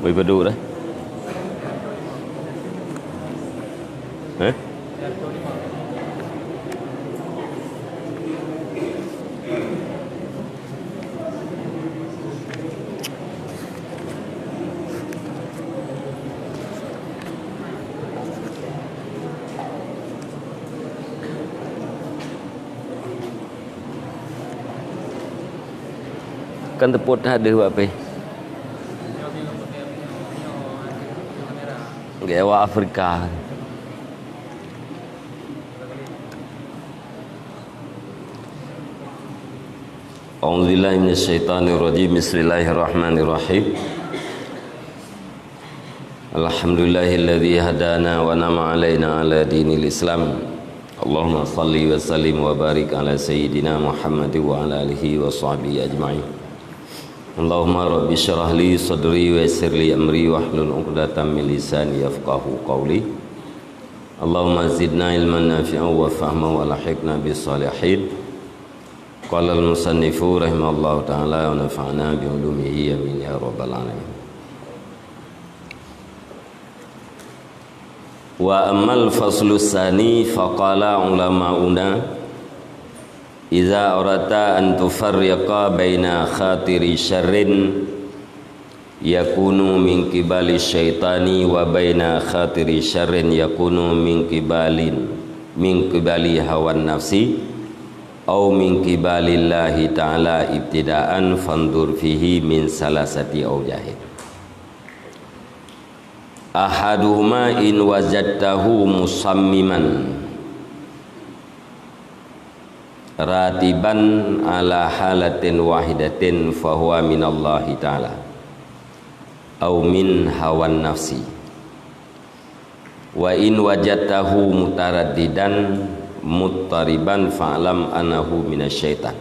Boleh berdu dah. Kan teput dah ada buat apa? Gawa Afrika. A'udzubillahi minasyaitonirrajim. Bismillahirrahmanirrahim. Alhamdulillahilladzi hadana wa nama alaina ala dinil Islam. Allahumma salli wa sallim wa barik ala sayyidina Muhammad wa ala alihi wa sahbihi ajma'in. Allahumma rabbi syrah li sadri wa yassir li amri wahlul 'uqdatam min lisani yafqahu qawli. Allahumma zidna ilman nafi'an wa fahman wa lahiqna bis salihin. Qala al-musannifu rahimallahu ta'ala wa nafa'na bi ulumihi amin ya rabbal alamin. Wa ammal faslu tsani faqala ulama'una idza arata an tufarriqa baina khatiri syarrin yakunu min qibali syaitani wa baina khatiri syarrin yakunu min qibali hawan nafsi au min qibalillahi ta'ala ibtida'an fandur fihi min salasati awjahin. Ahaduhuma in wajadtahu musammiman ratiban ala halatin wahidatin fahuwa minallahi ta'ala au min hawan nafsi wa in wajadtahu mutaraddidan muttariban fa'lam anahu minasyaitan.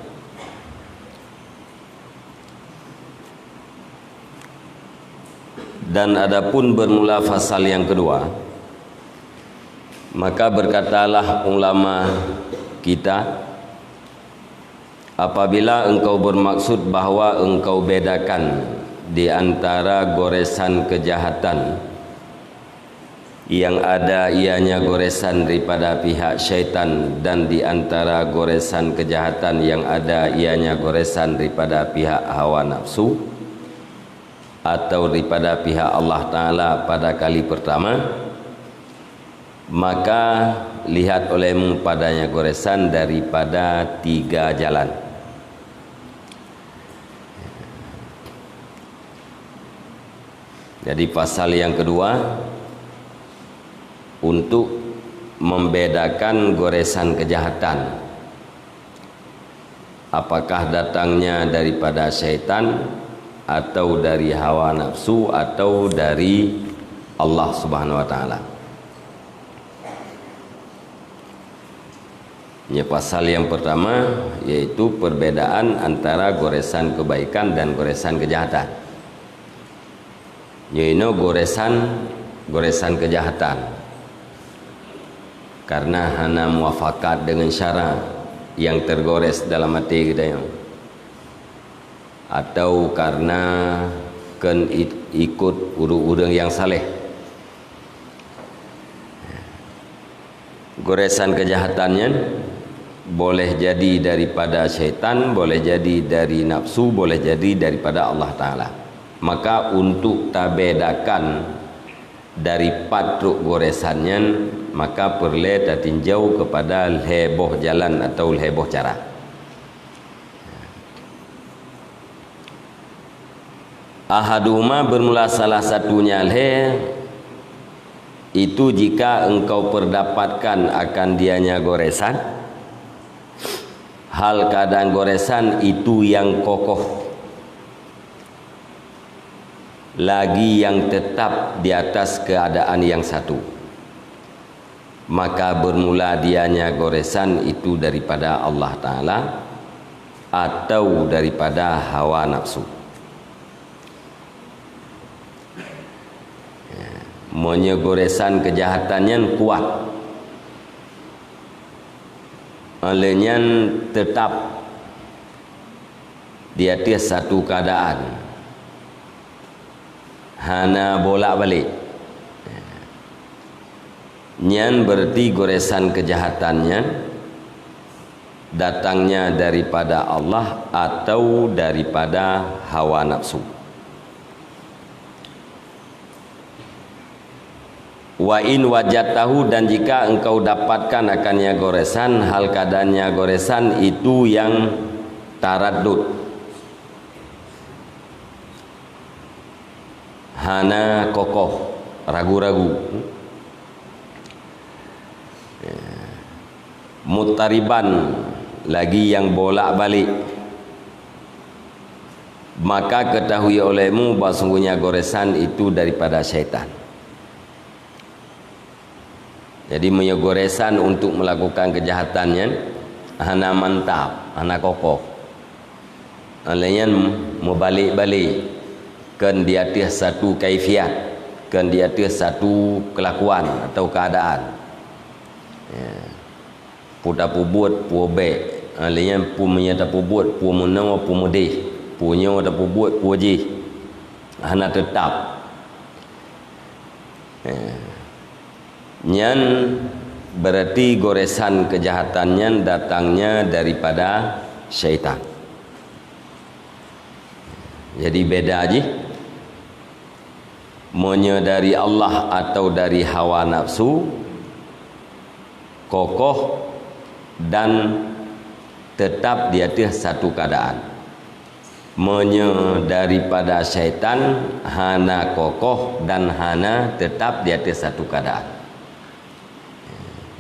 Dan adapun bermula fasal yang kedua, maka berkatalah ulama kita, apabila engkau bermaksud bahwa engkau bedakan di antara goresan kejahatan yang ada ianya goresan daripada pihak syaitan dan di antara goresan kejahatan yang ada ianya goresan daripada pihak hawa nafsu atau daripada pihak Allah Ta'ala pada kali pertama, maka lihat olehmu padanya goresan daripada 3 jalan. Jadi pasal yang kedua untuk membedakan goresan kejahatan, apakah datangnya daripada syaitan atau dari hawa nafsu atau dari Allah Subhanahu wa taala. Ya, pasal yang pertama yaitu perbedaan antara goresan kebaikan dan goresan kejahatan. Yaitu goresan kejahatan karena hana muafakat dengan syara yang tergores dalam hati kita yang, atau karena kan ikut urang-urang yang saleh. Goresan kejahatannya boleh jadi daripada syaitan, boleh jadi dari nafsu, boleh jadi daripada Allah Ta'ala. Maka untuk tabedakan dari patruk goresannya, maka perlu tinjau kepada heboh jalan atau heboh cara. Ahaduma bermula salah satunya itu jika engkau perdapatkan akan dianya goresan, hal keadaan goresan itu yang kokoh, lagi yang tetap di atas keadaan yang satu, maka bermula dianya goresan itu daripada Allah Ta'ala atau daripada hawa nafsu. Monya goresan kejahatannya kuat, olehnya tetap di atas satu keadaan, hana bolak-balik. Nyan berarti goresan kejahatannya datangnya daripada Allah atau daripada hawa nafsu. Wa in wajadtahu, dan jika engkau dapatkan akannya goresan, hal keadaannya goresan itu yang taraddud, hana kokoh, ragu-ragu, mutariban, lagi yang bolak-balik, maka ketahui olehmu bahawa sungguhnya goresan itu daripada syaitan. Jadi goresan untuk melakukan kejahatannya hana mantap, hana kokoh, alanya membalik-balik kan di atas satu kaifiat, kan di atas satu kelakuan atau keadaan. Puda pubut puobek, alanya punya tak pubut pumunau pumudih, punya tak pubut puji, hana tetap. Nyan berarti goresan kejahatannya datangnya daripada syaitan. Jadi beda aja, maunya dari Allah atau dari hawa nafsu, kokoh dan tetap di atas satu keadaan. Maunya daripada syaitan, hana kokoh dan hana tetap di atas satu keadaan.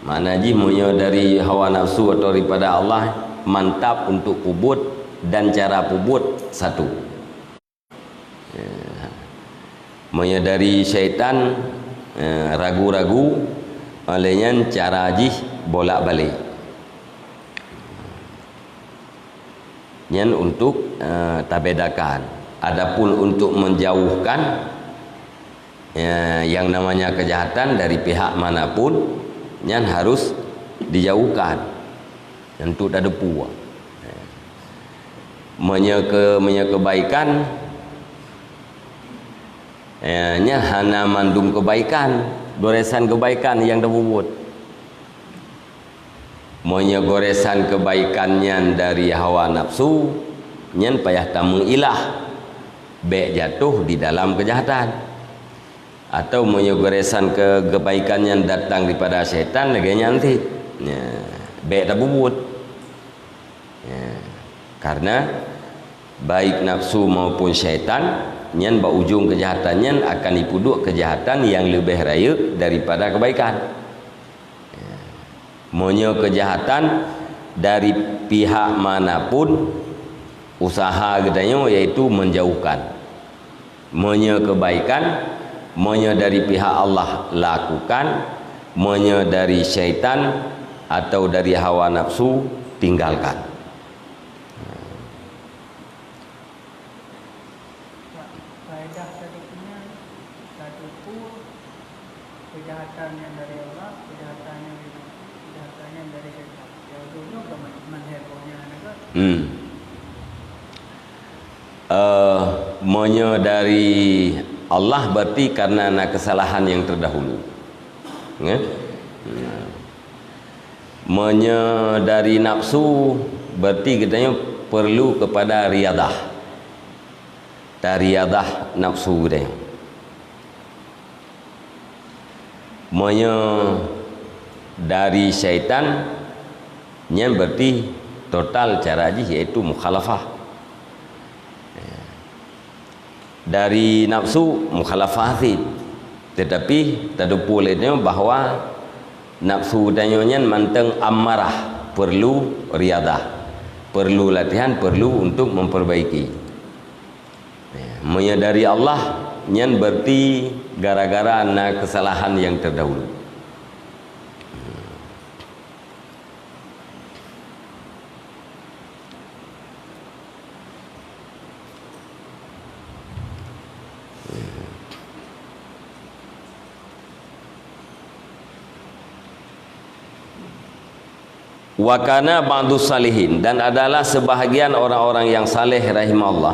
Mana ji maunya dari hawa nafsu atau daripada Allah, mantap untuk pubut dan cara pubut satu. Maunya dari syaitan, ragu-ragu, olehnya cara ji bolak-balik. Nyan untuk tabedakan. Adapun untuk menjauhkan yang namanya kejahatan dari pihak manapun, nyan harus dijauhkan untuk tak depu. Menya kebaikan, nya hana mandum kebaikan, goresan kebaikan yang dapubut. Menya goresan kebaikannya dari hawa nafsu, nyan payah tamu ilah, baik jatuh di dalam kejahatan. Atau menyogoresan kebaikan yang datang daripada syaitan lagi nanti baik tak bubut, karena baik nafsu maupun syaitan nyan berujung kejahatannya akan dipuduk kejahatan yang lebih raya daripada kebaikan. Maunya kejahatan dari pihak manapun, usaha katanya yaitu menjauhkan. Maunya kebaikan, maunya dari pihak Allah lakukan, maunya dari syaitan atau dari hawa nafsu tinggalkan. Faedah tadinya satu pun kejahatan yang dari Allah, kejahatan yang dari syaitan. Ya dulu menghebohnya negara. Maunya dari Allah berarti karena kesalahan yang terdahulu. Maunya dari nafsu berarti katanya perlu kepada riadah. Riadah nafsu katanya. Maunya dari syaitan, nya berarti total cara haji iaitu mukhalafah. Dari nafsu mukhalafah, tetapi terdepu olehnya bahawa nafsu danyonya manteng amarah, perlu riadah, perlu latihan, perlu untuk memperbaiki. Menyadari Allah nyan berarti gara-gara kesalahan yang terdahulu. Wa kana ba'du salihin, dan adalah sebahagian orang-orang yang saleh rahimahullah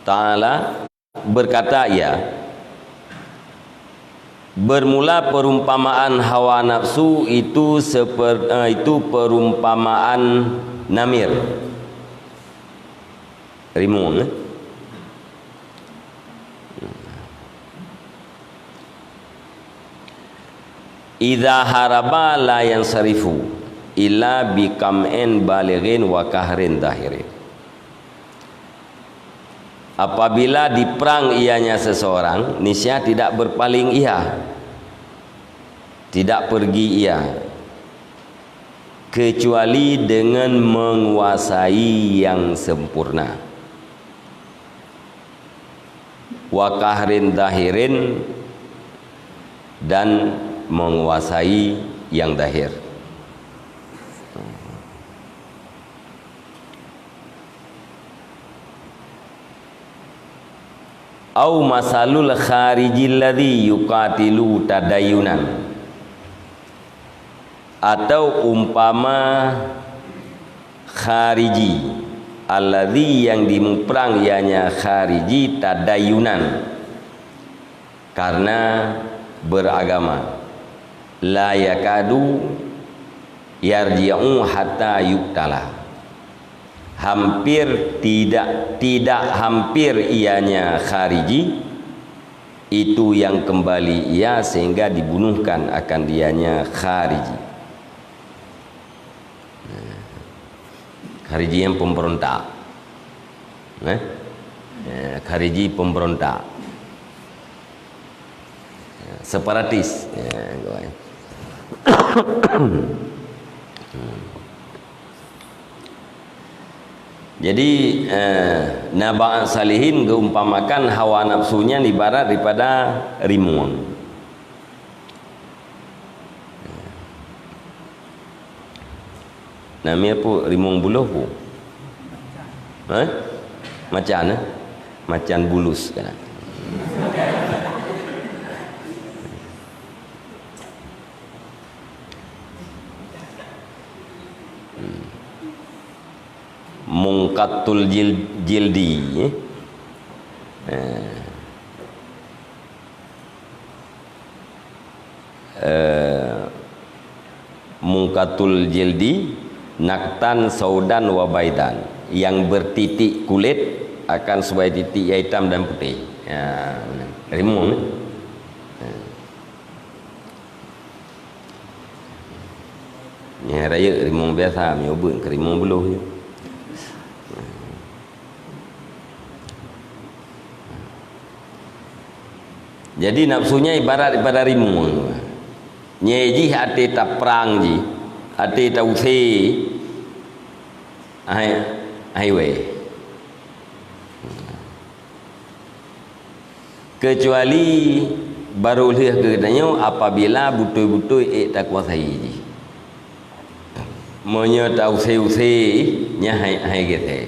taala berkata, ya, bermula perumpamaan hawa nafsu itu perumpamaan namir, rimung. Idza haraba la yansarifu illa bikam'in balighin wa kahrin dahirin. Apabila diperang ianya seseorang, niscaya tidak berpaling ia, tidak pergi ia, kecuali dengan menguasai yang sempurna. Wa kahrin dahirin, dan menguasai yang dahir. Au masalul kharijil ladzi yuqatilu tadayunan, atau umpama khariji alladzi yang diperang ianya khariji tadayunan, karena beragama, la yakadu yarji'u hatta yuktala, hampir tidak hampir ianya khariji itu yang kembali ia sehingga dibunuhkan akan dianya khariji. Khariji yang pemberontak, khariji pemberontak, separatis. Jadi Nabi Salihin keumpamakan hawa nafsunya ibarat daripada rimung. Namanya apa? Rimung buluh pun. Macan, macan bulus kan. Mungkatul jildi, mungkatul jildi naktan saudan wabaidan, yang bertitik kulit akan sebagai titik hitam dan putih. Ya, rimung. Ya, raya rimung biasa, nyobot ke rimung buluh je. Jadi nafsunya ibarat daripada rimung. Nyeji hati tak perang ji, hati tak usai highway. Kecuali baru lihat kedenyo apabila betul-betul tak kuasai ji. Monya tak usai nya hai gitu.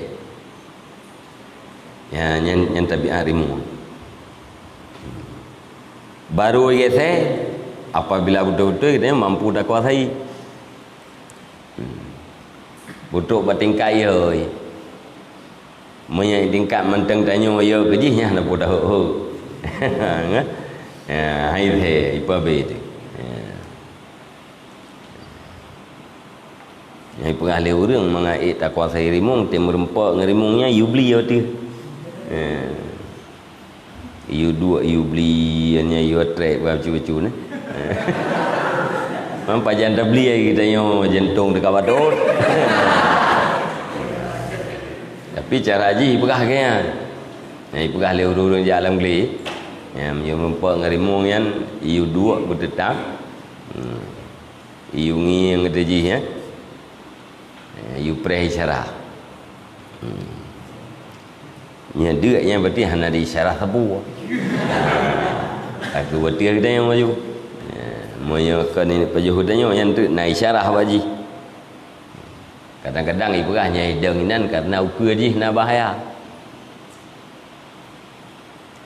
Ya yang tabiat rimung. Baru gitu apabila betul-betul kita mampu dah kuasai. Butuh bertingkat ya. Monya tingkat menteng tanyo ya kejihnya nak dah ho. Ya, hai the ipabe tu. Yang pengalih orang mengait tak kuasai rimung, tim merempak ngerimungnya you beli ya tu. You dua you beli hanya you attract baju-baju ni. Mampu janda beli lagi kita yo jentung dekat badut. Tapi cara haji pegah kaya. Yang pegah le urung jalan beli. Yang you merempak ngerimung yang you dua bertetap. You ngi yang kata ji ya. You pray syarah. Nya deuk nya berarti hana di syarah tebu. Aku berarti kita yang maju. Moyo kan ini pejuhudannya yang tu naik syarah baji. Kadang-kadang ibu hanya denginan karena ukur ji na bahaya.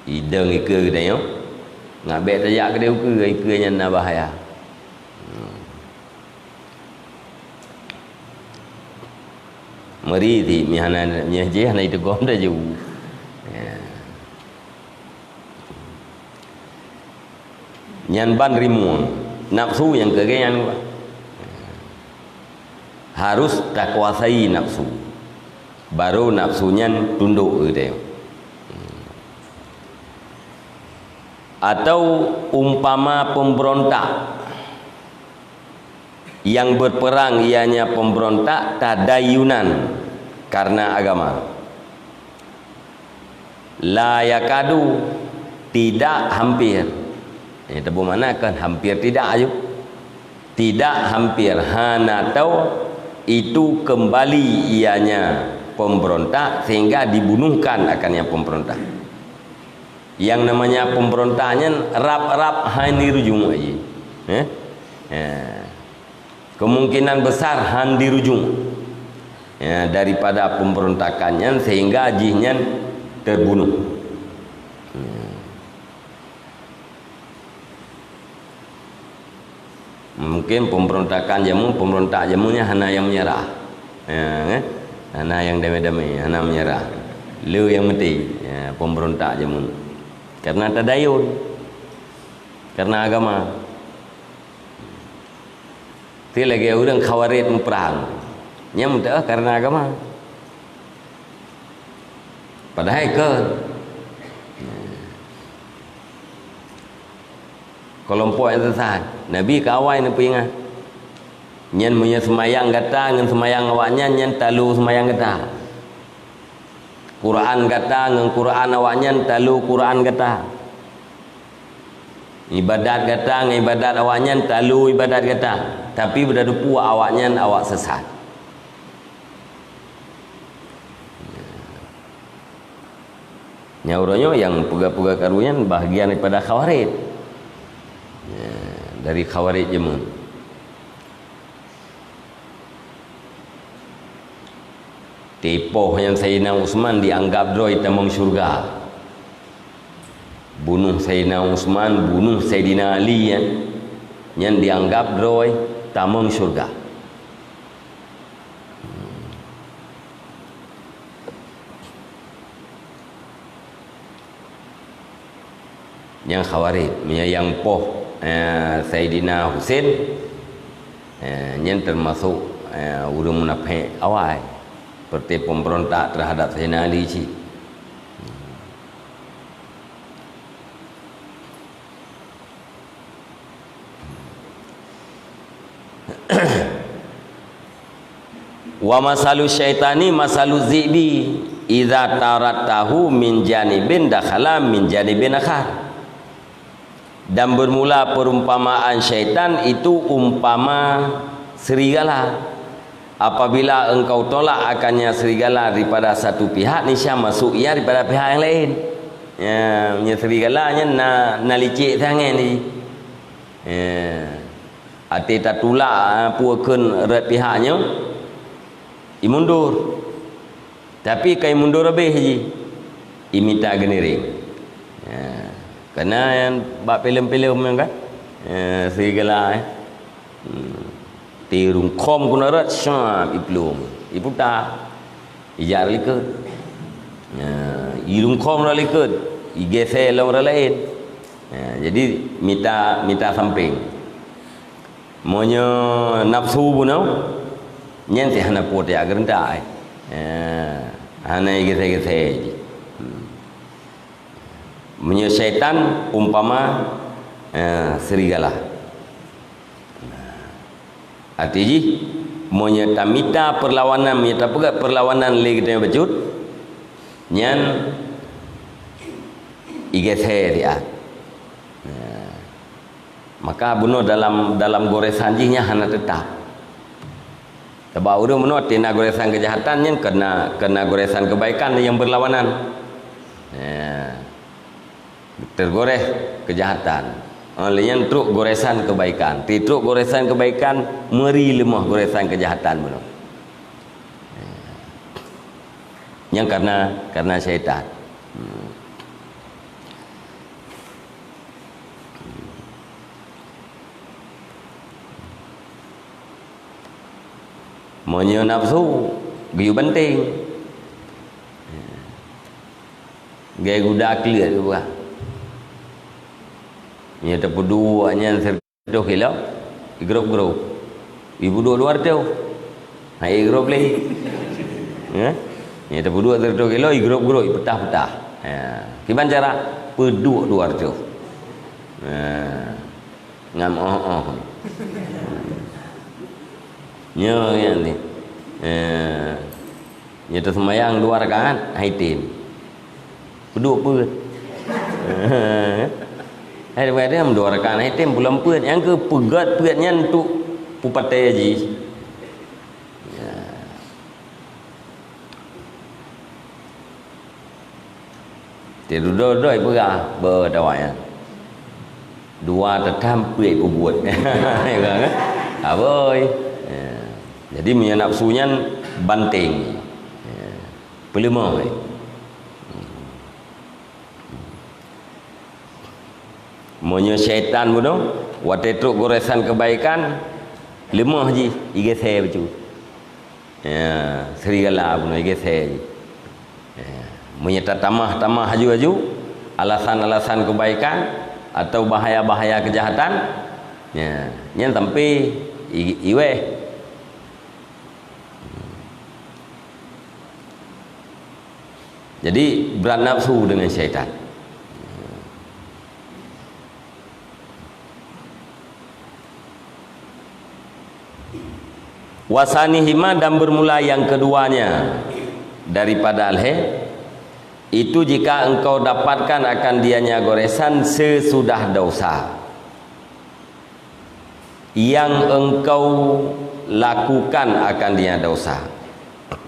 Ideng ikut kita yo. Ngabek tajak ke dia ukur ikurnya na bahaya. Meri di mihana mihje hana itu gom dah ju. nyan ban rimuang nafsu yang kegean harus tak kuasai nafsu baru nafsunya tunduk gitu. Atau umpama pemberontak yang berperang ianya pemberontak tadayunan karena agama, la yakadu tidak hampir, itu bermakna kan hampir tidak ayo, tidak hampir hana atau itu kembali ianya pemberontak sehingga dibunuhkan akan yang pemberontak. Yang namanya pemberontaknya rap-rap hani rujung aja. Kemungkinan besar han dirujung daripada pemberontakannya sehingga ajihnya terbunuh. Mungkin pemberontak jamunya hana yang menyerah, hana yang damai-damai, hana menyerah, lu yang mati, pemberontak jamun karena tadayun, karena agama. Ti lagi orang khawarit memperang, nyam tak karena agama. Padahal ke kelompok yang sesat Nabi kawai ni pingat nyen punya semayang kata ngen semayang awaknya nyen talu semayang kata Quran kata ngen Quran awaknya talu Quran kata ibadat kata ngen ibadat awaknya talu ibadat kata tapi berada puak awaknya awak sesat. Nyauronyo yang pega-pega karunya bahagian daripada khawarit. Dari khawarij jemun. Tipoh yang Sayyidina Utsman dianggap droi tamang syurga. Bunuh Sayyidina Utsman, bunuh Sayyidina Ali yang dianggap droi tamang syurga. Yang khawarij, yang poh Sayyidina Husain yang termasuk urang munafik awal seperti pemberontak terhadap Sayyidina Ali ci. Wa masalu syaitani masalu zibi idza taratahu min janibin dakhala min janibin akhar. Dan bermula perumpamaan syaitan itu umpama serigala. Apabila engkau tolak akannya serigala daripada satu pihak, niscaya masuk ia daripada pihak yang lain. Ya, serigalanya na licik sangat ni. Ati tak tulak puakeun rat pihaknya, imundur. Tapi kai mundur lebih je. Imita geniring. Kerana yang bak film-film yang kan serigala tirung kom guna rat syam iplum iputa ijar likut ilung kom ra likut igese la orang lain. Jadi mita samping monyo nafsu bunau nyen si hana pote agar ntai hana igese-gese menye syaitan umpama serigala. Artinya menye tamita perlawanan menye tapaga perlawanan le kita bacut nyan igese dia. Maka bunuh dalam goresan jinya hana tetap. Sebab urang bunuh tina goresan kejahatan nyen kena goresan kebaikan yang berlawanan. Tergores kejahatan olehnya truk goresan kebaikan truk goresan kebaikan meri lemah goresan kejahatan benar yang karena syaitan. Monyo nafsu giu penting gaya guda clear juga. Nya terpeduanya 100 kilo grup-grup. Ibu dua luar tu. Hai grup lagi. Ya. Nya terpedu 100 kilo grup-grup petah-petah. Ya. Gimana cara peduk luar tu? Ngam nya yang ni. Nya tersemayang 2 rakaat haitin. Peduk pun. Hai dia 2 rakaat haitin bulan pun yang ke pegat pegatnya untuk pupatai haji. Ya. Tidur-duduk perah berdawanya. 2 tetam puit buat. Ya kan? Aboy. Jadi punya nafsunya banting. Pelima. Monya syaitan pun waktu truk goresan kebaikan lemah je igese becu. Ya, serigala pun igese je. Ya, monya tamah haju-haju alasan-alasan kebaikan atau bahaya-bahaya kejahatan. Ya, nyen tampi iwe. Jadi berat nafsu dengan syaitan. Wasanihima dan bermula yang keduanya daripada alhe itu jika engkau dapatkan akan dianya goresan sesudah dosa yang engkau lakukan akan dia dosa,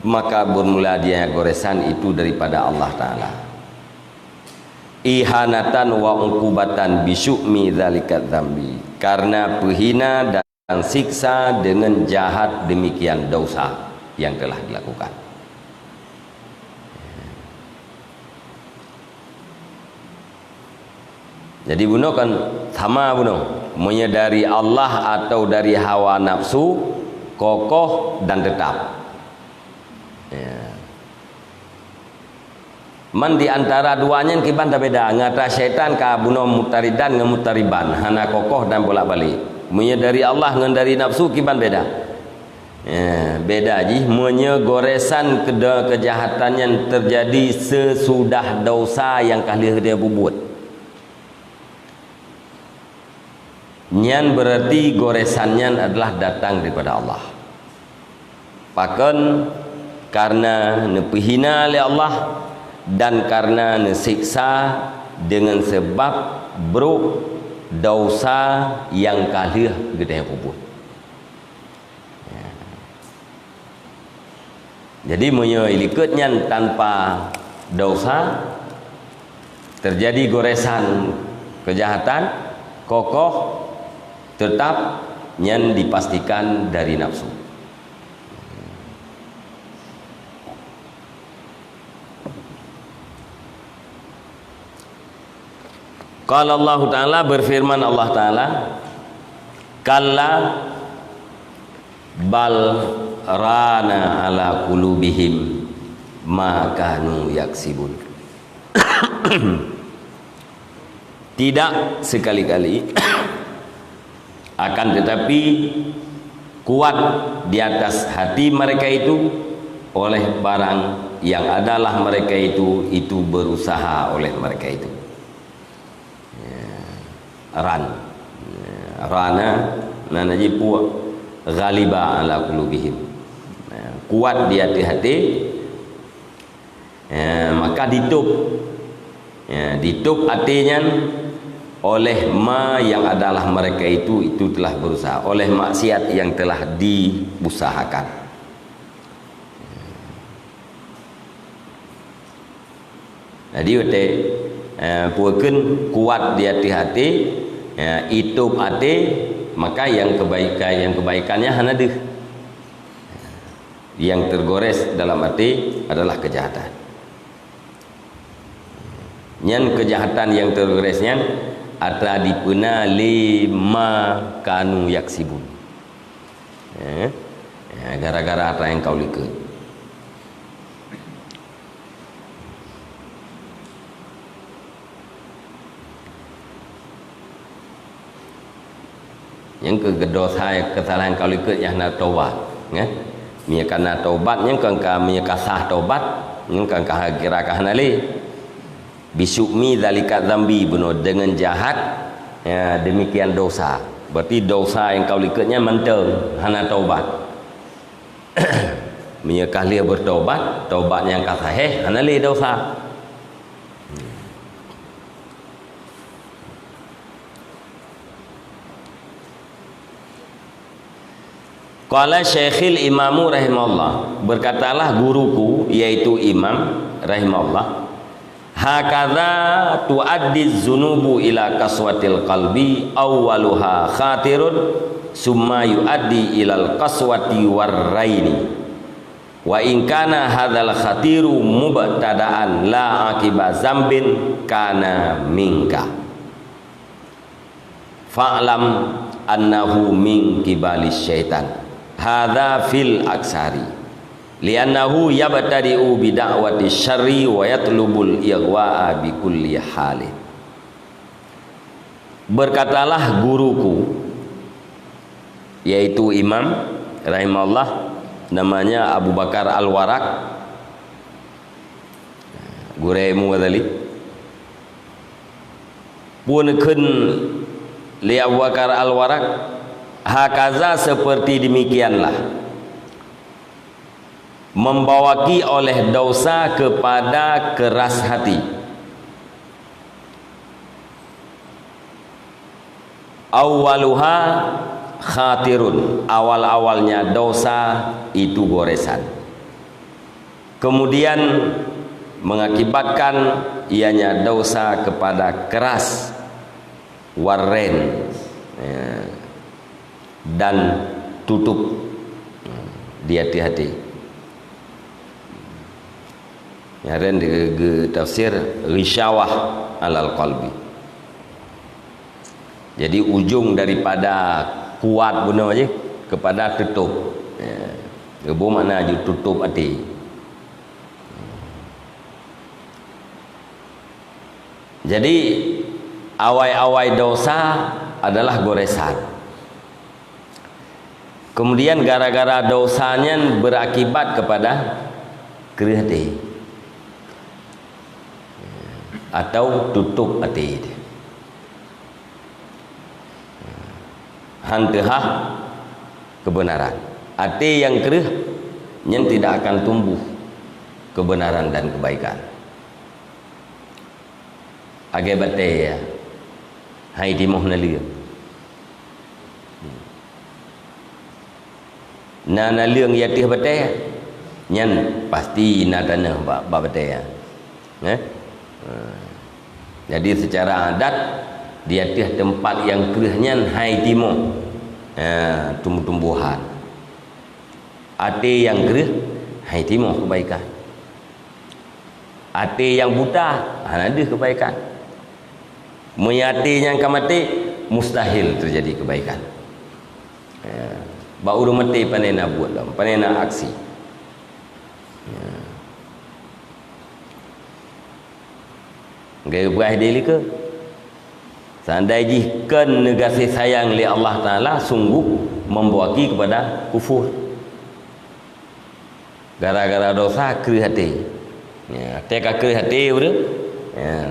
maka bermula dia goresan itu daripada Allah Ta'ala. Ihanatan wa uqubatan bisyu'mi dzalikat dzambi, karena penghina dan siksa dengan jahat demikian dosa yang telah dilakukan. Jadi bunuh kan sama bunuh, menyadari Allah atau dari hawa nafsu, kokoh dan tetap. Ya. Man di antara duanya kiban tak beda, ngata syaitan ka bunuh mutaridan dengan mutariban, hana kokoh dan bolak-balik. Menyadari Allah dengan dari nafsu kiban beda. Ya, beda ji, menyegoresan kejahatan yang terjadi sesudah dosa yang kali dia buat. Nyan berarti goresannya adalah datang daripada Allah. Bahkan karena nepihina oleh Allah dan karena nesiksa dengan sebab buruk dosa yang kali gede buat. Ya. Jadi menyelikutnya tanpa dosa terjadi goresan kejahatan kokoh tetap yang dipastikan dari nafsu. Qala Allah Ta'ala, berfirman Allah Ta'ala, kalla bal rana ala qulubihim ma kanu yaksibun. Tidak sekali-kali akan tetapi kuat di atas hati mereka itu oleh barang yang adalah mereka itu berusaha oleh mereka itu. Ran rana nanaji puak ghaliba ala qulubihim, kuat di hati-hati, maka ditup artinya oleh ma yang adalah mereka itu telah berusaha, oleh maksiat yang telah diusahakan. Jadi udah puaken kuat di hati-hati, itu hati, maka yang kebaikannya hanadeh, yang tergores dalam hati adalah kejahatan. Yang kejahatan yang tergoresnya ata dipuna lima kanu yaksibun. Gara-gara apa yang kau likut. yang ke dosa kesalahan kau ikut yang nak taubat kan mia kana taubat yang kan ka mia kasah taubat yang kan ka kira ka nali bisukmi zalika dzambi benar dengan jahat ya, demikian dosa berarti dosa yang kau ikutnya menteng hana taubat mia kahlia bertaubat taubat yang ka sahih hana li dosa. Qala Syekhil Imamu rahimahullah, berkatalah guruku yaitu Imam rahimahullah, hakadha tuaddi dzunubu ila kaswatil qalbi awwaluha khatirun summa yuaddi ilal kaswati warraini wa in kana hadzal khatiru mubtada'an la akiba zambin kana minka fa'lam annahu min kibalis syaitan hadza fil aksari li'annahu yabtadi'u bi da'wati syarri wa yatlubul ighwa'a bi kulli halin. Berkatalah guruku yaitu Imam rahimahullah namanya Abu Bakar Al-Waraq guremu wadali punkeun li Abu Bakar Al-Waraq hakaza seperti demikianlah membawaki oleh dosa kepada keras hati awwaluha khatirun awal-awalnya dosa itu goresan kemudian mengakibatkan ianya dosa kepada keras warren dan tutup di hati-hati. Yang di tafsir risyawah alal qalbi. Jadi ujung daripada kuat benar aja kepada tutup. Gebu mana aja tutup hati. Jadi awai-awai dosa adalah goresan. Kemudian gara-gara dosanya berakibat kepada kerih hati atau tutup hati. Hantehah kebenaran. Hati yang kerih yang tidak akan tumbuh kebenaran dan kebaikan. Agak ya. Hai di mohnalia. Nana liang yatih betul nyan pasti nadana ba betul ya. Jadi secara adat dia tiah tempat yang kerihnya hai timo tumbuh-tumbuhan. Ati yang kerih hai timo kebaikan. Ati yang buta ada kebaikan. Meyati yang kamati mustahil terjadi kebaikan. Ba urang mati panena buat lah, panena aksi. Gaya berah diri ke? Seandainya jika negasi sayang li Allah Ta'ala sungguh membawaki kepada kufur. Gara-gara dosa kerih hati. Teka kerih hati udah.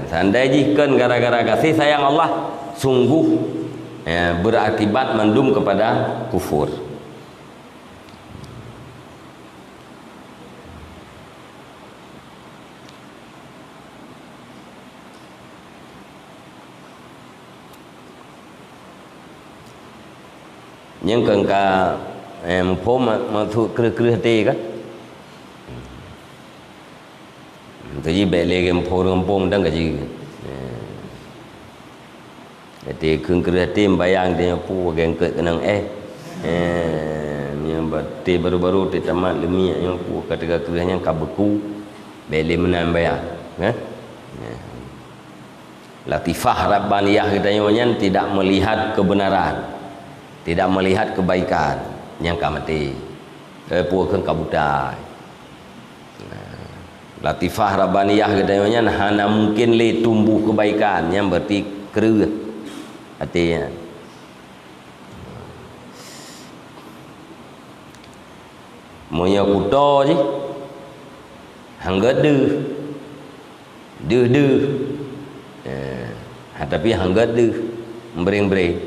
Seandainya jika gara-gara kasih sayang Allah sungguh berakibat mendum kepada kufur. Nhưng cần cả phố mà thu kêu tê cái tự nhiên bể lê cái phố đường phố đang cái gì tê kêu tê bayang dia phố cái cái nang yang tê baru-baru tê tamat lemia yang phố ketika kerjanya kabeku bể lê menang bayang kan latifah rabbaniyah katanya tidak melihat kebenaran, tidak melihat kebaikan yang kamati puak kan kabudai. Latifah rabbaniyah katanya hana mungkin le tumbuh kebaikan yang berarti kereh artinya Monya kuto je hangga deh tapi hangga deh bereng-bereng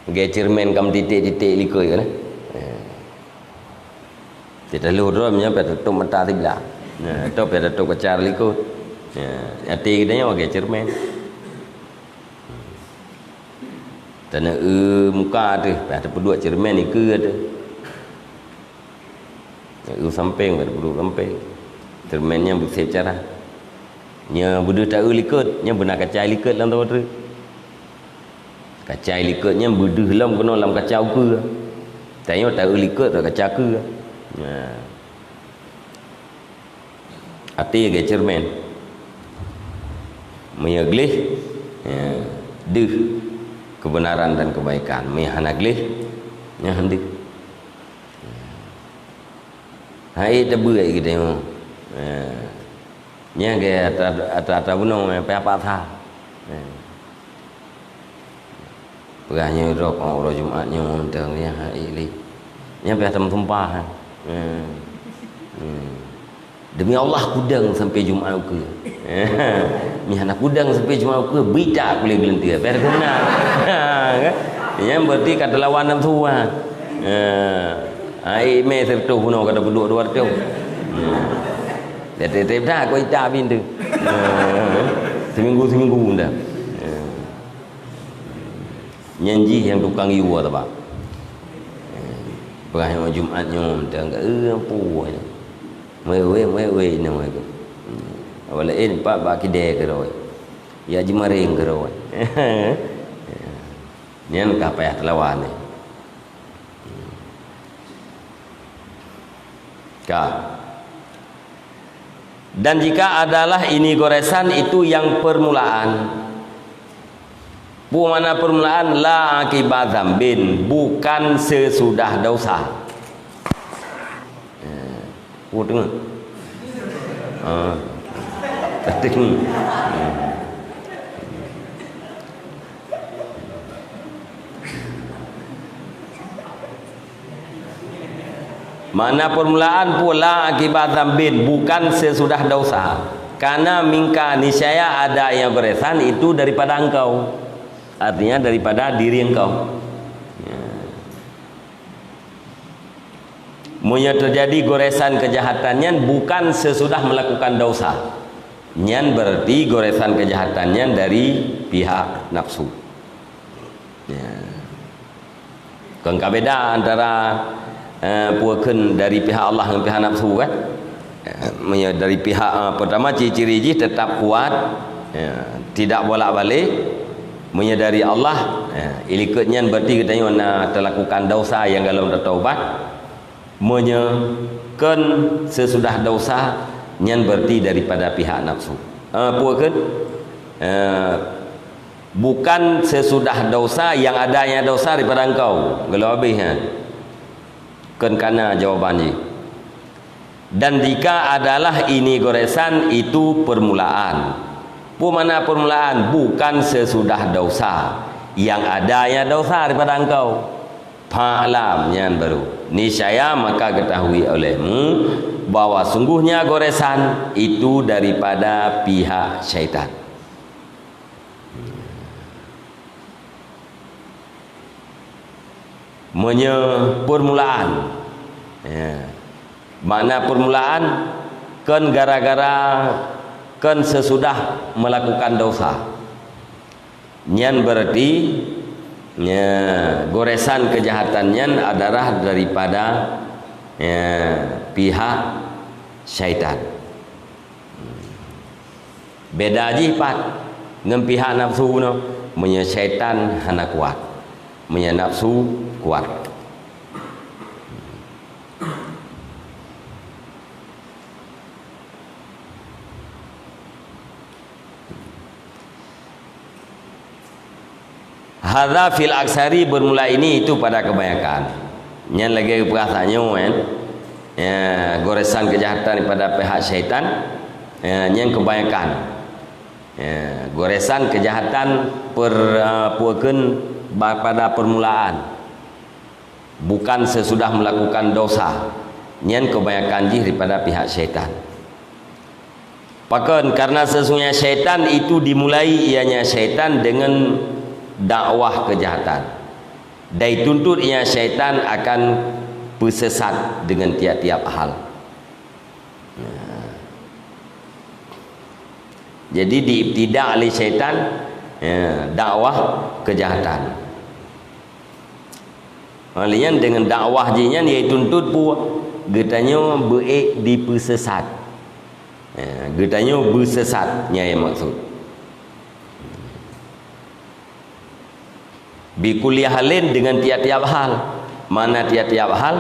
gaya cermin kam titik-titik likoi kan tidak luar nya pada tutup mata sebelah atau pada tutup kecar likoi hati kita nya gaya cermin tanah muka tu pada pedua cermin ni ke ada samping pada pedua samping cerminnya bersih cara nya budu tak likut nya benar kacai likut dalam tu kacai likutnya budu lam kena dalam kacau ke tanya tak likut tak kacau ke hati ke cermin menyeglih deh kebenaran dan kebaikan mehanaglih nya hendak hai tebu ai kita tengok nya ke ata buno apa tha perahnya rok Jumatnya undang ya ili nya pe tem tumpah demi Allah kudang sampai Jumat ke ni anak kudang sampai Jumat ke bidak boleh gelentir per kena nya berarti kata lawan nam tua ai me sertu kuno kata dua tu dia dah kau ita bintu seminggu dah nyanji yang tukang iwa tu pak perayaan Jumatnya dah enggak apa wewe nama itu awal ini pak baki dek keroi ya jimaring keroi nyan kapayah lawan ni dan jika adalah ini goresan itu yang permulaan mana permulaan la akibat zambin bukan sesudah dosa dengar mana permulaan pula akibat zambin bukan sesudah dosa karena mingka niscaya ada yang beresan itu daripada engkau artinya daripada diri engkau Munya terjadi goresan kejahatannya bukan sesudah melakukan dosa nyan berarti goresan kejahatannya dari pihak nafsu kan beda antara puakeun dari pihak Allah dengan pihak nafsu kan dari pihak pertama ciri-ciri tetap kuat tidak bolak-balik menyadari Allah ilikutnya berarti katanya nak terlakukan dosa yang kalau bertaubat menyekan sesudah dosa nyan berarti daripada pihak nafsu puakeun bukan sesudah dosa yang adanya dosa daripada engkau kalau habis kana jawabannya dan jika adalah ini goresan itu permulaan mana permulaan bukan sesudah dosa yang adanya dosa daripada engkau fa'lam yang baru niscaya maka ketahui olehmu bahwa sungguhnya goresan itu daripada pihak syaitan permulaan makna permulaan kan gara-gara kan sesudah melakukan dosa nyan berarti goresan kejahatannya adalah daripada pihak syaitan beda jipat dengan pihak nafsu no punya syaitan hana kuat punya nafsu kuat hadza fil aksari bermula ini itu pada kebanyakan yang lagi perasaannya kan goresan kejahatan pada pihak syaitan yang kebanyakan goresan kejahatan puakeun pada permulaan bukan sesudah melakukan dosa. Nyan kebanyakan jih daripada pihak syaitan. Bahkan karena sesungguhnya syaitan itu dimulai ianya syaitan dengan dakwah kejahatan. Dan dituntut ia syaitan akan bersesat dengan tiap-tiap hal. Jadi diibtidak oleh syaitan dakwah kejahatan. Maknanya dengan dakwah jinya dia tuntut pun getanya beik dipersesat. Getanya bersesatnya yang maksud. Bikuli halin dengan tiap-tiap hal. Mana tiap-tiap hal?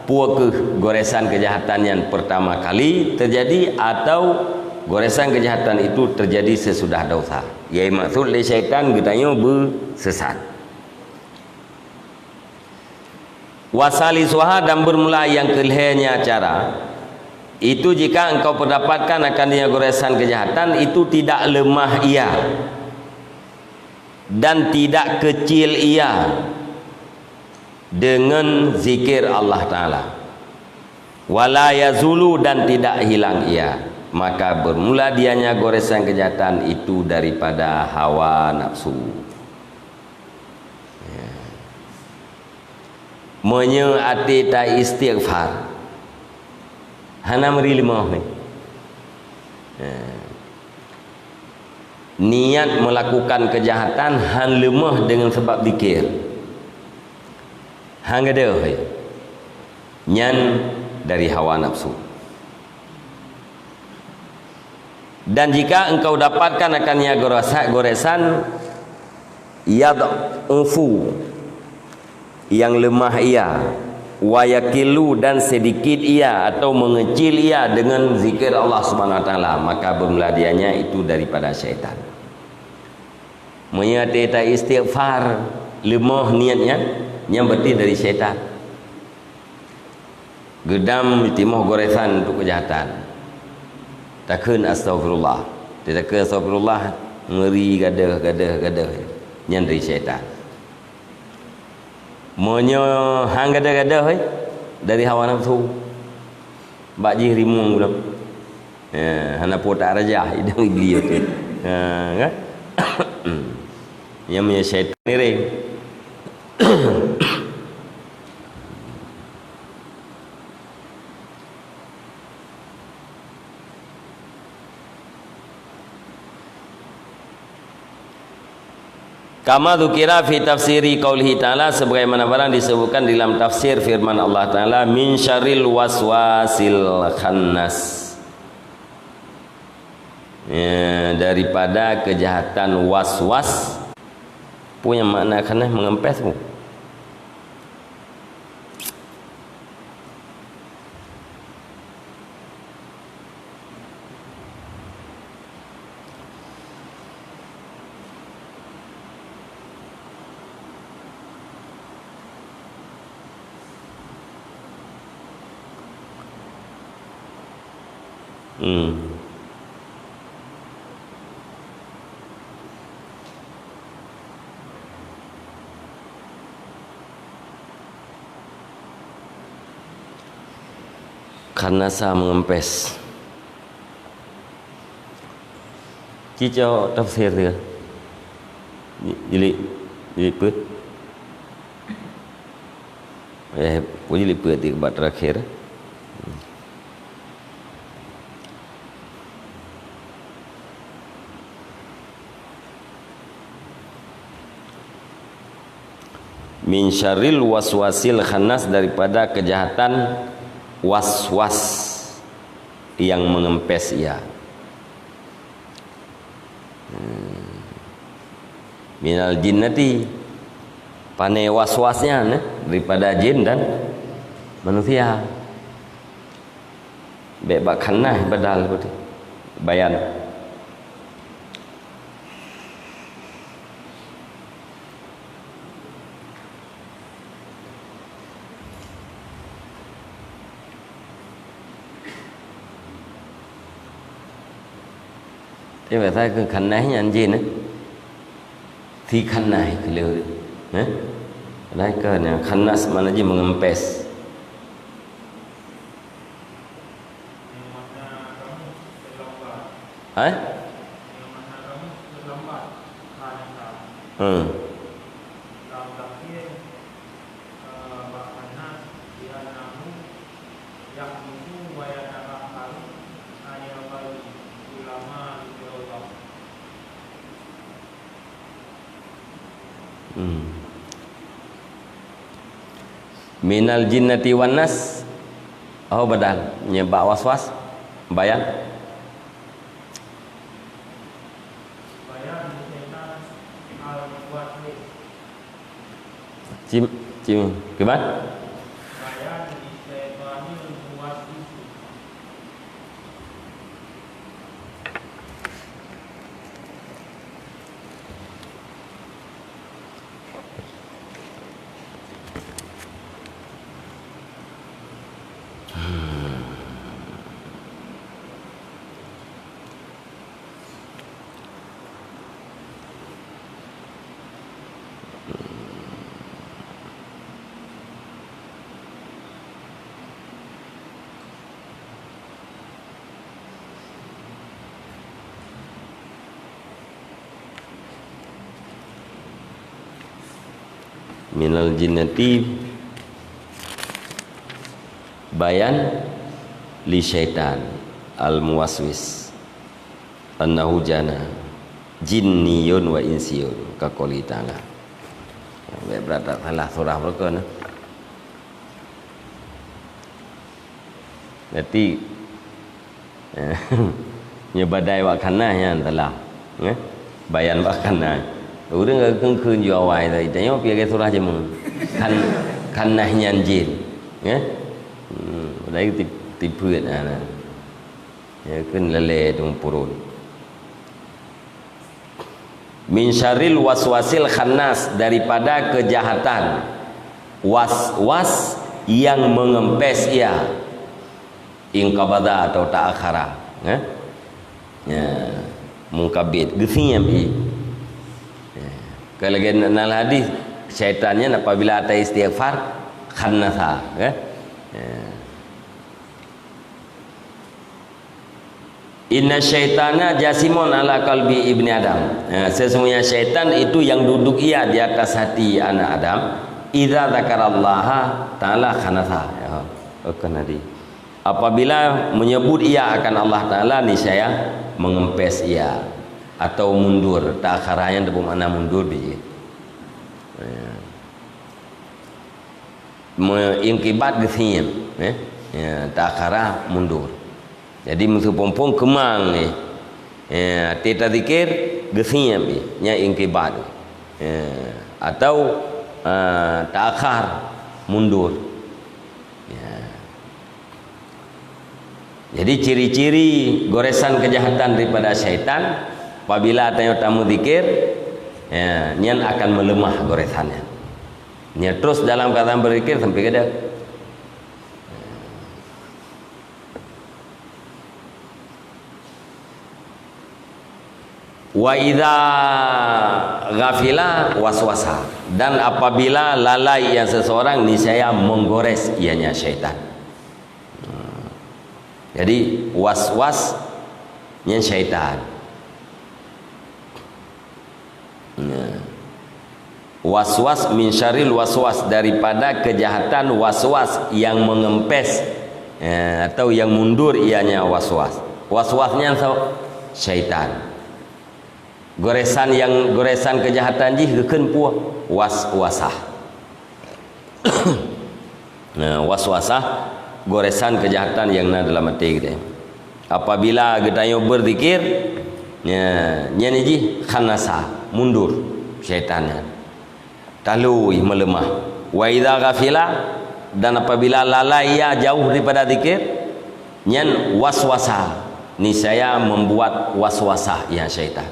Puak goresan kejahatan yang pertama kali terjadi atau goresan kejahatan itu terjadi sesudah dosa. Yang maksud oleh syaitan getanya bersesat. Wasali suha dan bermula yang kelihnya cara. Itu jika engkau mendapatkan akan dia goresan kejahatan itu tidak lemah ia. Dan tidak kecil ia dengan zikir Allah Ta'ala. Wala yazulu dan tidak hilang ia. Maka bermula dianya goresan kejahatan itu daripada hawa nafsu. Menyeati ta istighfar. Hana meri limah ni. Niat melakukan kejahatan han lemah dengan sebab zikir. Hang ada nyan dari hawa nafsu. Dan jika engkau dapatkan akannya goresan yad'ufu yang lemah ia, wayakilu dan sedikit ia atau mengecil ia dengan zikir Allah Subhanahu wa taala, maka bermula dianya itu daripada syaitan. Menyata istighfar lemah niatnya yang berarti dari syaitan. Gedam timah goresan untuk kejahatan. Takun astagfirullah. Tidak ke astagfirullah ngeri gadah yang dari syaitan. Monyo hang gadah dari hawa nafsu. Bak ji rimung belum. Hana potak rajah idang iblis tu. Kan? Yang punya syaitan ni ring. Kama dzukira fi tafsiri qaulihi ta'ala, sebagaimana barang disebutkan dalam tafsir firman Allah Ta'ala, min syarril waswasil khannas, daripada kejahatan waswas. Punya makna khannas mengempes bu. Khanasa mengempes. Cicau tafsir dia. Jeli put. Jeli put di kebat terakhir. Min syarril waswasil khannas, daripada kejahatan was-was yang mengempes ia. Minal jinnati, panai was-wasnya daripada jin dan manusia. Bebak khanah badal bayan. Thế vậy ta cứ khăn này anh gì nữa thì khăn này cái lừa Malaikat khannas mana je mengempes. Minal jinnati wan nas. Oh badal nyebab waswas bayan. Cim gimana? Minal jinnati bayan li syaitan al muwaswis annahu jana jinniyun wa insiyun ka qouli ta'ala. Baik berada salah surah mereka nah. Nanti nyebadai wak kanah yang telah bayan wak kanah. Orang agak kengkun jual awal tadi. Tanya apa yang surah je mung. Kanah nyanjin. Lagi tipu nah. Ya kan lele tung purun. Min syarril waswasil khannas, daripada kejahatan was-was yang mengempes ia. Inqabada atau ta'akhara. Ya. Mungkabid. Gesiam i. Kalau nal hadis syaitannya apabila ada istighfar khannasa Inna syaitana jasimun ala qalbi ibni Adam. Sesungguhnya syaitan itu yang duduk ia di atas hati anak Adam. Idza dzakarallaha ta'ala khanasa. Apabila menyebut ia akan Allah Ta'ala, niscaya mengempes ia atau mundur. Ta'akharanya itu mana mundur biji. Mengingkibat gesiem, ta'akhara mundur. Jadi musuh pompong kemang ni. Tita zikir gesiem nya ingkibat. Atau ta'akhar mundur. Jadi ciri-ciri goresan kejahatan daripada syaitan, apabila tanya tamu zikir, nyan akan melemah goresannya. Nyan terus dalam keadaan berzikir sampai ke dia. Wa idza ghafila waswasa, dan apabila lalai yang seseorang, niscaya menggores ianya syaitan. Jadi was-was nya syaitan. Was-was min syarril waswas, daripada kejahatan was-was yang mengempes atau yang mundur ianya was-was. Was-wasnya syaitan. Goresan kejahatan ji keun puah was-wasah. Was-wasah goresan kejahatan yang na dalam hati kita. Apabila kita berzikir, nya ni ji khanasa, mundur syaitannya. Talui melemah. Wa idza ghafila, dan apabila lalai ia jauh daripada zikir, nyan waswasa, niscaya membuat waswasah ya syaitan.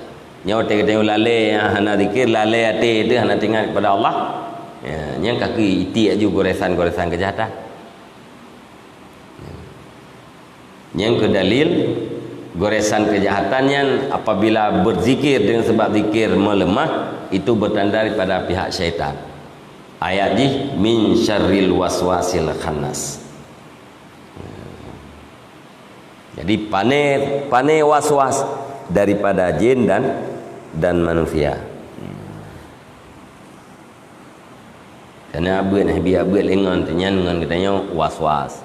Nya tengok lalai hana zikir, lalai hati itu hana tinggal kepada Allah. Nyan kaki iti aju goresan-goresan kejahatan. Yang kedalil goresan kejahatannya apabila berzikir dengan sebab zikir melemah, itu bertanda daripada pihak syaitan. ayat ji min syarril waswasil khannas. Jadi pandai waswas daripada jin dan manusia. Karena abut lengan tenyan dengan katanya was-was.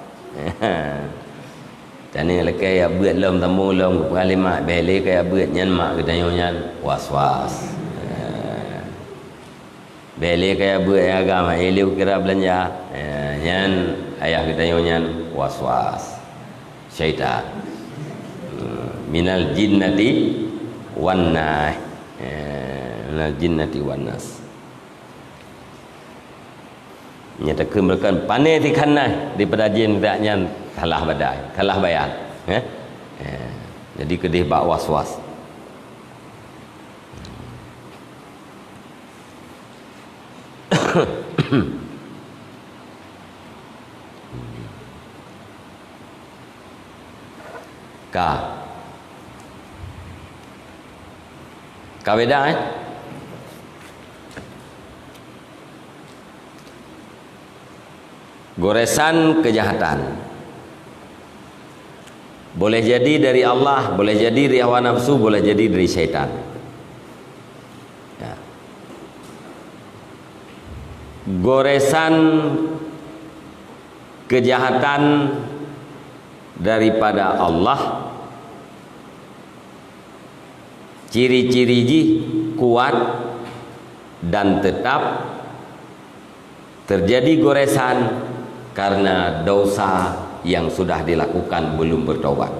Tani lekai abut lom tamu lom kalimat bele kai abut nyan mak katanya nyan was-was. Bele kai abut agama eliu kira belanja. Nyan ayah katanya nyan was-was. Syaitan. Minal jinnati wan nas. Minal jinnati wan nas. Nyatakan mereka pandai di khannas daripada jin taknya kalah badai, kalah bayan. Jadi kedih bak was-was. Ka beda goresan kejahatan boleh jadi dari Allah, boleh jadi dari hawa nafsu, boleh jadi dari syaitan. Ya. Goresan kejahatan daripada Allah, ciri-ciri kuat dan tetap. Terjadi goresan karena dosa yang sudah dilakukan belum bertaubat.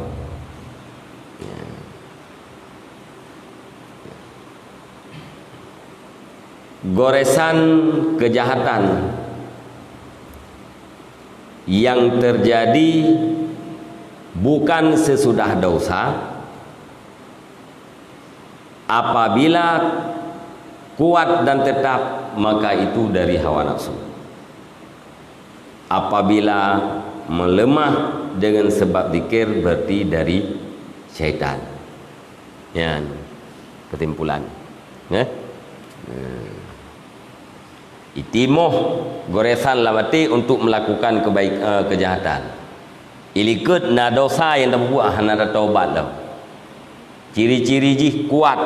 Goresan kejahatan yang terjadi bukan sesudah dosa apabila kuat dan tetap, maka itu dari hawa nafsu. Apabila melemah dengan sebab zikir, berarti dari syaitan. Ya, kesimpulan. Ya. Itimoh goresan lamati untuk melakukan kejahatan. Ilikut na dosa yang dah buat hana taubat dah. Ciri-ciri ji kuat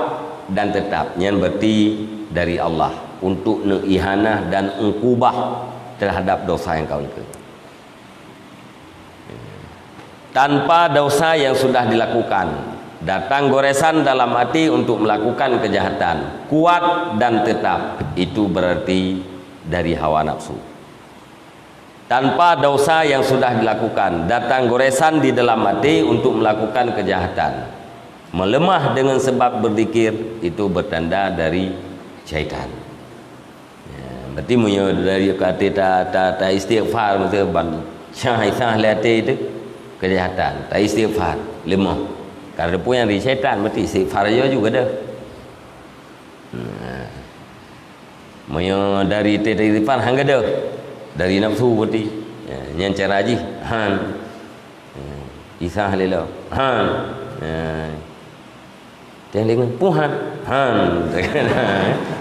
dan tetap, yang berarti dari Allah untuk ihanah dan ukubah terhadap dosa yang kau lakukan. Tanpa dosa yang sudah dilakukan, datang goresan dalam hati untuk melakukan kejahatan, kuat dan tetap, itu berarti dari hawa nafsu. Tanpa dosa yang sudah dilakukan, datang goresan di dalam hati untuk melakukan kejahatan, melemah dengan sebab berzikir, itu bertanda dari syaitan. Berarti punya dari kata tak istighfar betul ban syaitan lati itu kejahatan, tak istighfar lemah. Kalau pun yang dari syaitan berarti istighfar juga dah. Punya dari istighfar hang ada. Dari nafsu berarti yang cara haji isah lelo dia dengan Tuhan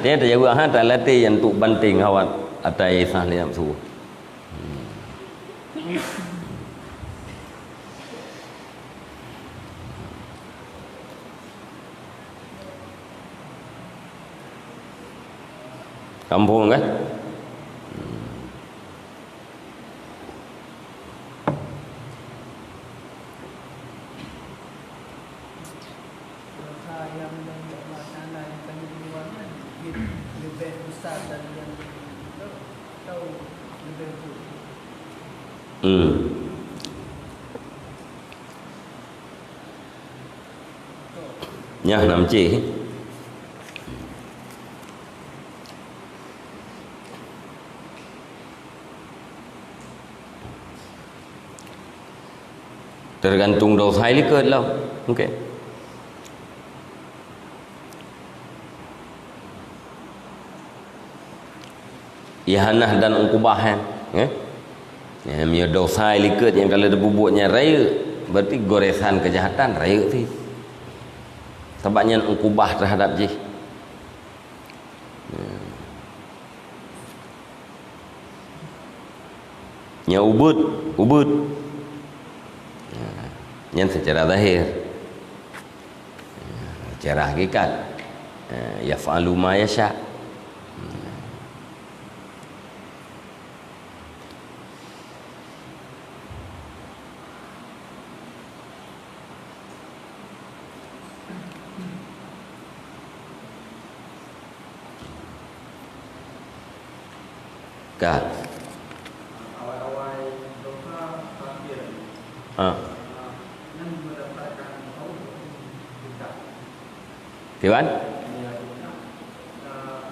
dia tak jawab tak latih yang untuk banting awak atas isah li nafsu. Kampung kan? Nhá nằm chỉ tergantung dosa ini ke lah. Okey. Ihanah dan ukubah ya. Yang dosa liket yang kalau dibuatnya raya, berarti goresan kejahatan raya tu. Sebabnya ukubah terhadap jih. nya ubud nya secara zahir, secara hakikat yaf'alu ma yasha. Kan awal-awal dosa kafir yang mendapatkan kita Dewan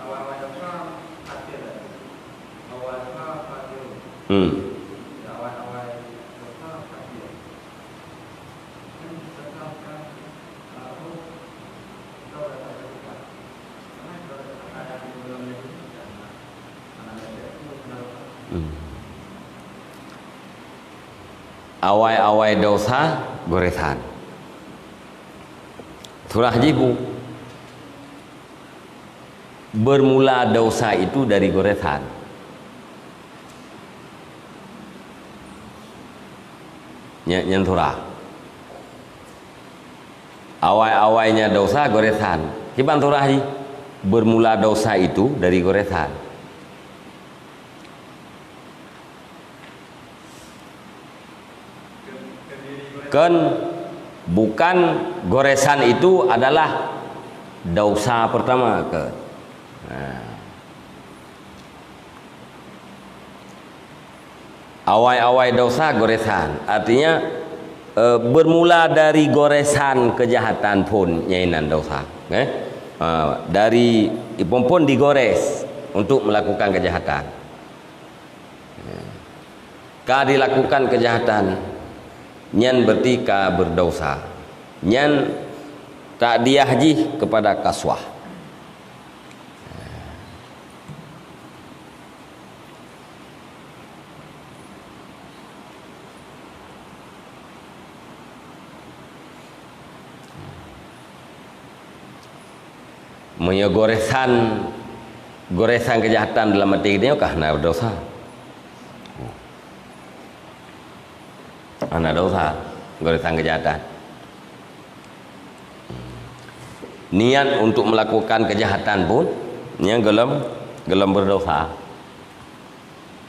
awal-awal dosa kafir awal dosa kafir awal-awal dosa kafir yang disebabkan tahu tahu ada kita karena ada di dalam itu awai-awai dosa goresan surah jibu. Bermula dosa itu dari goresan. Nyenturah awai-awainya dosa goresan. Hiban turah ji bermula dosa itu dari goresan. Kan bukan goresan itu adalah dosa pertama ke. Awai-awai dosa goresan artinya bermula dari goresan kejahatan pun nyainan dosa. Dari pun digores untuk melakukan kejahatan. Ka dilakukan kejahatan nyan berarti ka berdosa, nyan tak diahji kepada kaswah. Punya goresan kejahatan dalam arti ini karena berdosa. Anak dosa goresan kejahatan. Niat untuk melakukan kejahatan pun yang gelem berdosa.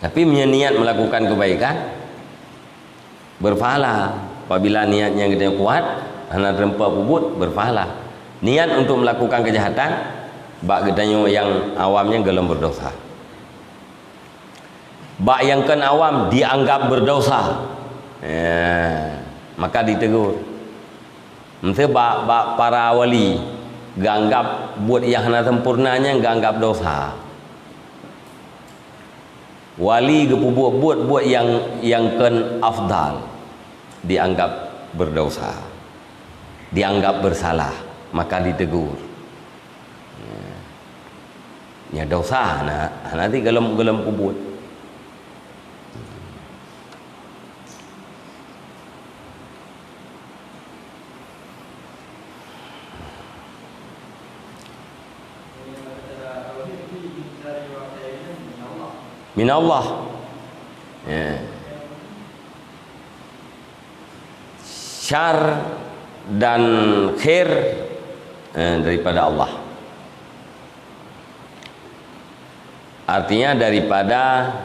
Tapi niat melakukan kebaikan berpahala. Apabila niatnya kita kuat, anak rempa pubut berpahala. Niat untuk melakukan kejahatan bak gedanya yang awamnya gelem berdosa. Bak yang kan awam dianggap berdosa. Maka ditegur. Mesti bak para wali ganggap buat yang hana sempurnanya ganggap dosa. Wali buat yang kan afdal dianggap berdosa, dianggap bersalah, maka ditegur. Ya dosa nanti gelem kubut. Minallah. Syar dan khair daripada Allah. Artinya daripada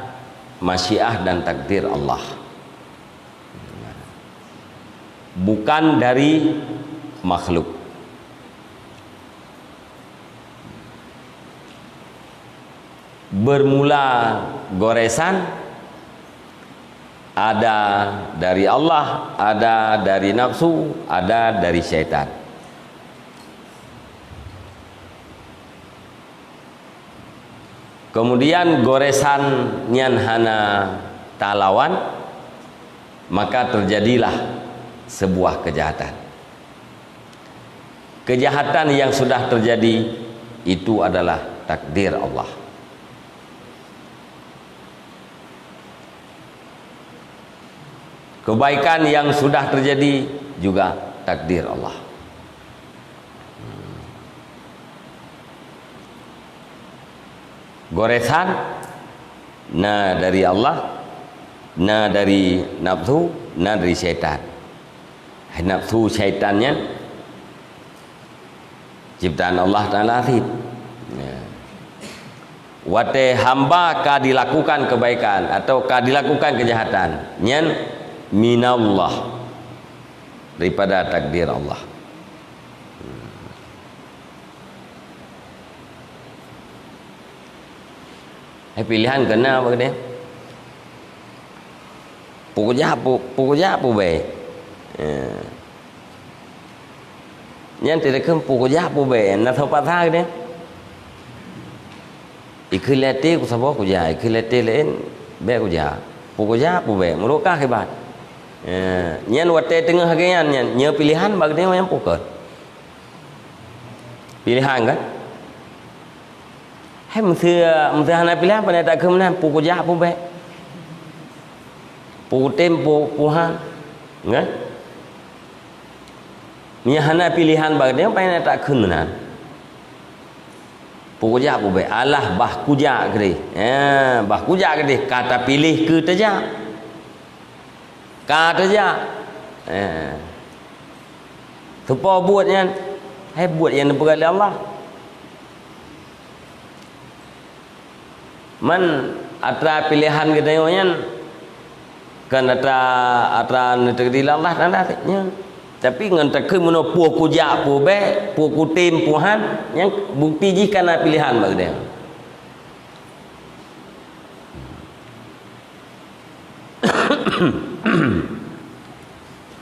masyiah dan takdir Allah, bukan dari makhluk. Bermula goresan ada dari Allah, ada dari nafsu, ada dari syaitan. Kemudian goresan nyan hana talawan, maka terjadilah sebuah kejahatan. Kejahatan yang sudah terjadi itu adalah takdir Allah. Kebaikan yang sudah terjadi juga takdir Allah. Goresan dari Allah, na dari nafsu, na dari syaitan. Nafsu syaitannya ciptaan Allah Ta'ala sih. Wate hamba ka dilakukan kebaikan atau ka dilakukan kejahatan nyan minallah, daripada takdir Allah. Pilihan kena apa dia? Pukul jahat pu baik. Nyan tidak kan pukul jahat pu baik. Nak tahu pasal dia? Ikhilati ku sabah ku jahat, ikhilati lain baik ku jahat. Pukul jahat pu baik. Merukah hebat. Nyan wate tengah hakian nyan. Nya pilihan bagi dia yang pukul. Pilihan kan? Hai mesti hana pilihan pada tak kemudian pukul jahat pu baik. Pukul tempo puhan. Kan? Nya hana pilihan bagi dia pada tak kemudian. Pukul jahat pu baik. Alah bah kujak ke dia. Bah kujak ke dia. Kata pilih ke terjak. Kata terjak. Supaya buatnya. Hai buat yang diperoleh Allah. Man atra pilihan kita yang kan atra negeri Allah nantinya. Tapi ngan tak ke mana puak kujak pu be, puak kutim puhan yang bukti jika na pilihan bagi dia.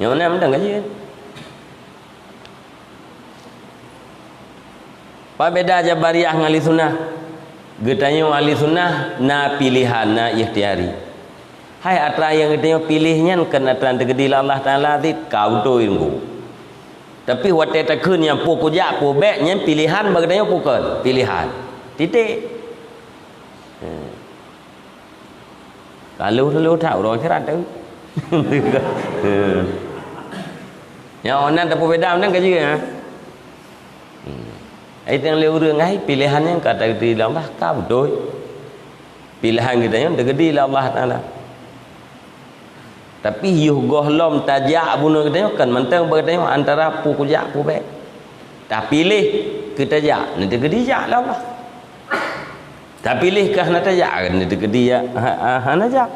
Yang mana menang gaji? Apa beda Jabariyah dengan ahli sunnah? Getanya ahli sunnah na pilihan na ikhtiari. Hai atra yang getanya pilihnya kena atra tegedi Allah Taala ti kau tu ilmu. Tapi wate takun yang pukul jak pubek nya pilihan baganya pukul pilihan. Titik. Kalau tahu orang cerat tu. Ya orang tak berbeza dengan gaji ya. Itu yang lewat ngai pilihannya kata di Allah kau betul. Pilihan kita yang tegedi Allah Taala. Tapi yuh gohlom tajak bunuh kita kan mentang berkata antara pukul jak pubek. Tak pilih kita jak nanti tegedi jak lah Allah. Tak pilih kah nak tajak nanti tegedi ya hana jak.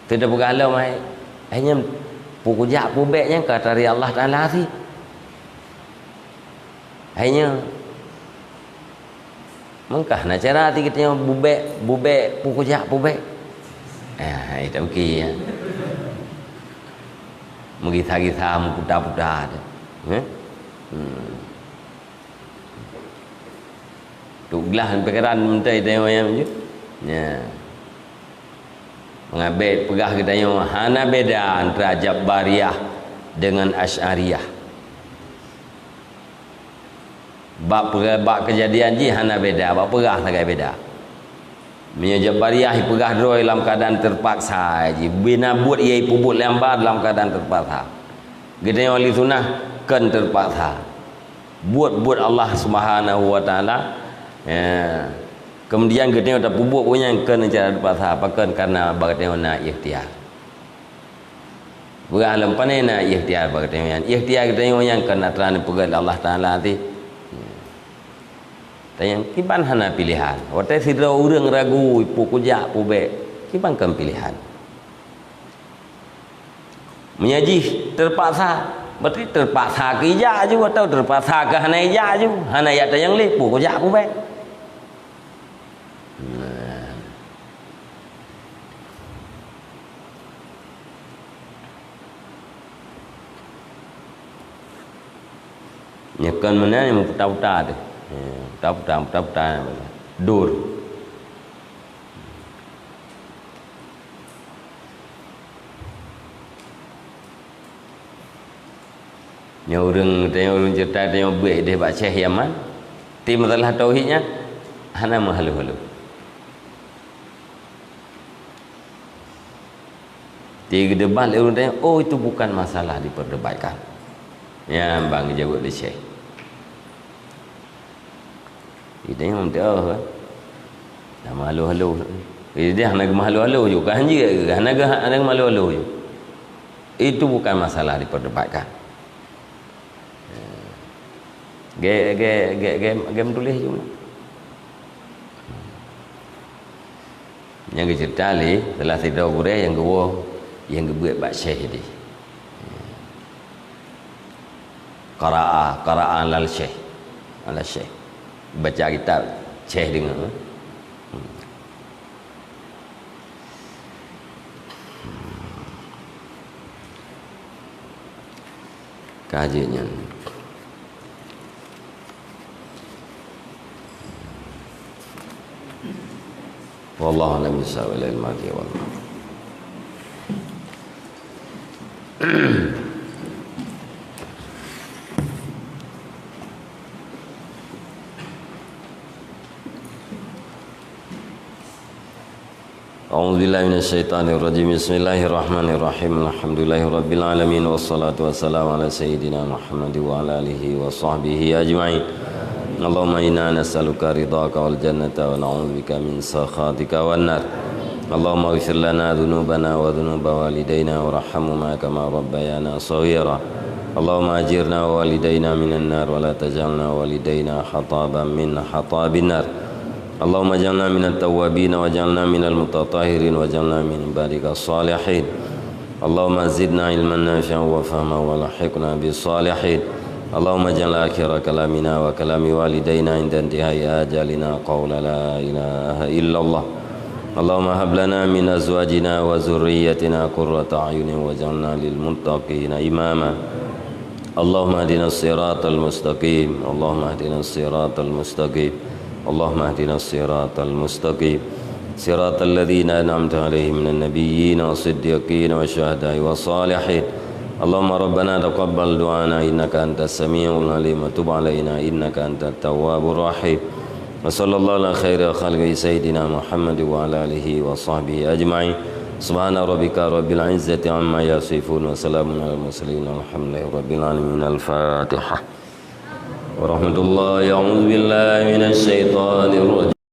Tidak bergalau mai. Hanya pukul jak pubeknya kata dari Allah Taala sih. Hanya mengkah nak cara hati kita yang bubek pukul jak pubek. Itu okey ya. Mengita-kita muda-muda ada. Tuklah pikiran mentai tengok yang je. Ya. Mengambil pegah kita yang hana beda antara Jabariyah dengan Asy'ariyah. Bab kejadian ji hana beda, bab pegah sangat beda. Jabariyah pegah doi dalam keadaan terpaksa ji. Bina buat ia pubut lambat dalam keadaan terpaksa. Kita yang ahli sunnah kan terpaksa. Buat Allah Subhanahu wa taala. Kemudian kita dah pubuk punya kena cara terpaksa pakan karena bagatnya nak ikhtiar. Bukan lempan nak ikhtiar bagatnya. Ikhtiar kita yang kena terang pegat Allah Taala ti. Tanya kiban hana pilihan. Waktu sidra orang ragu pukul jak pubek. Kiban kan pilihan. Menyaji terpaksa. Berarti terpaksa ke ijak je atau terpaksa ke hana ijak je. Hana ijak yang leh pukul jak pubek. Nyekan mana yang putar-putar tu. Putar-putar dur. Nya orang cerita tengok buat dia bak Syekh Yaman. Ti masalah tauhidnya hana mahalu-halu. Tiga debat orang tanya, oh itu bukan masalah diperdebatkan. Ya, bang jawab dia Syekh. Dia yang tahu kan. Dah malu-halu. Dia hanya malu-halu juga. Hanya malu-halu juga. Itu bukan masalah diperdebatkan. Game tulis juga. Yang cerita ni telah tidak boleh yang gua yang buat bak Syekh ni. Qara'an lal Syekh. Ala Syekh. Baca kitab Syekh dengar. Kajiannya. Wallahu a'lam bishawab wal ilmi wal A'udzu billahi minasyaitonir rajim. Bismillahirrahmanirrahim. Alhamdulillahirabbil alamin wassalatu wassalamu ala sayyidina Muhammad wa ala alihi wa sahbihi ajma'in. Allahumma inna nas'aluka ridhaka wal jannata wa na'udzubika min sakhatika wan nar. Allahumma ighfir lana dhunubana wa dhunuba walidayna warhamhuma kama rabbayana shaghira. Allahumma ajirna wa walidayna minan nar wa la taj'alna walidayna hataban min hatabin nar. Allahumma ij'alna minat tawwabin waj'alna minal mutatahhirin waj'alna min ibadika salihin. Allahumma zidna ilman nafi'an wa fahman wa lahiqna bis salihin. Allahumma ij'al akhira kalamina wa kalami walidayna inda intihai ajalina qawla la ilaha illallah. Allahumma hab lana min azwajina wa zurriyyatina qurrata a'yunin waj'alna lil muttaqina imama. Allahumma ihdinas siratal mustaqim. Allahumma ihdinas siratal mustaqim. اللهم اهدنا الصراط المستقيم صراط الذين أنعمت عليهم من النبيين والصديقين والشهداء والصالحين اللهم ربنا تقبل دعانا إنك أنت السميع العليم وتب علينا إنك أنت التواب الرحيم وصلى الله على خير خلقه سيدنا محمد وعلى آله وصحبه أجمعين سبحان ربك رب العزة عما يصفون وسلام على المرسلين والحمد لله رب العالمين. الفاتحة ورحمة الله. أعوذ بالله من الشيطان الرجيم.